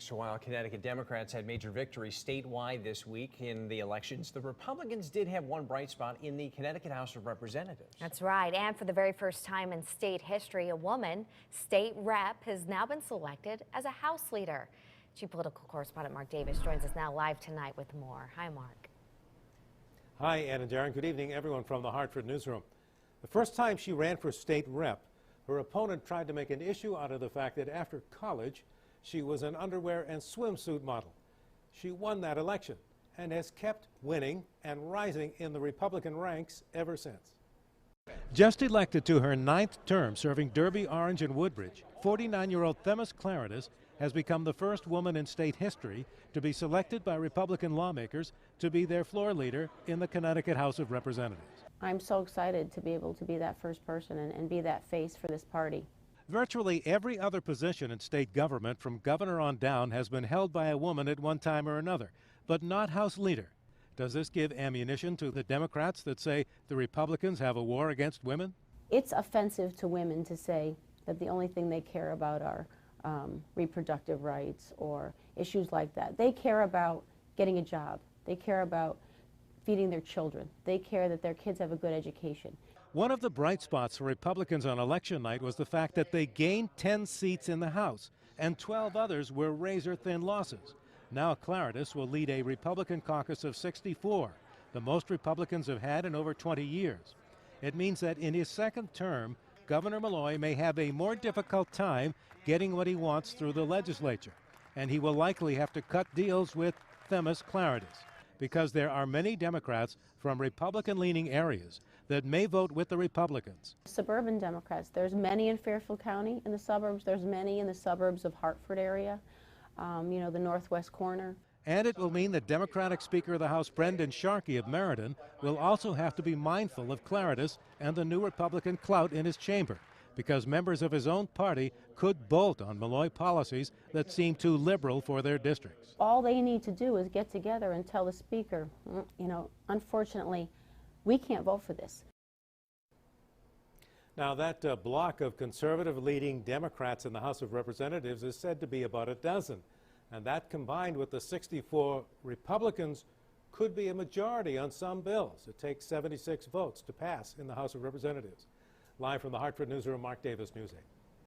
So while Connecticut Democrats had major victories statewide this week in the elections, the Republicans did have one bright spot in the Connecticut House of Representatives. That's right. And for the very first time in state history, a woman state rep has now been selected as a House leader. Chief political correspondent Mark Davis joins us now live tonight with more. Hi, Mark. Hi, Ann and Darren. Good evening, everyone from the Hartford newsroom. The first time she ran for state rep, her opponent tried to make an issue out of the fact that after college, she was an underwear and swimsuit model. She won that election and has kept winning and rising in the Republican ranks ever since. Just elected to her 9th term serving Derby, Orange, and Woodbridge, 49-year-old Themis Claridis has become the first woman in state history to be selected by Republican lawmakers to be their floor leader in the Connecticut House of Representatives. I'm so excited to be able to be that first person and be that face for this party. Virtually every other position in state government, from governor on down, has been held by a woman at one time or another, but not House leader. Does this give ammunition to the Democrats that say the Republicans have a war against women? It's offensive to women to say that the only thing they care about are reproductive rights or issues like that. They care about getting a job. They care about feeding their children. They care that their kids have a good education. One of the bright spots for Republicans on election night was the fact that they gained 10 seats in the House, and 12 others were razor-thin losses. Now Claridis will lead a Republican caucus of 64, the most Republicans have had in over 20 years. It means that in his second term, Governor Malloy may have a more difficult time getting what he wants through the legislature, and he will likely have to cut deals with Themis Claridis, because there are many Democrats from Republican-leaning areas that may vote with the Republicans. Suburban Democrats, there's many in Fairfield County in the suburbs, there's many in the suburbs of Hartford area, the northwest corner. And it will mean that Democratic Speaker of the House Brendan Sharkey of Meriden will also have to be mindful of Claridis and the new Republican clout in his chamber, because members of his own party could bolt on Malloy policies that seem too liberal for their districts. All they need to do is get together and tell the Speaker, unfortunately, we can't vote for this. Now, that block of conservative-leading Democrats in the House of Representatives is said to be about a dozen, and that combined with the 64 Republicans could be a majority on some bills. It takes 76 votes to pass in the House of Representatives. Live from the Hartford newsroom, Mark Davis, News 8.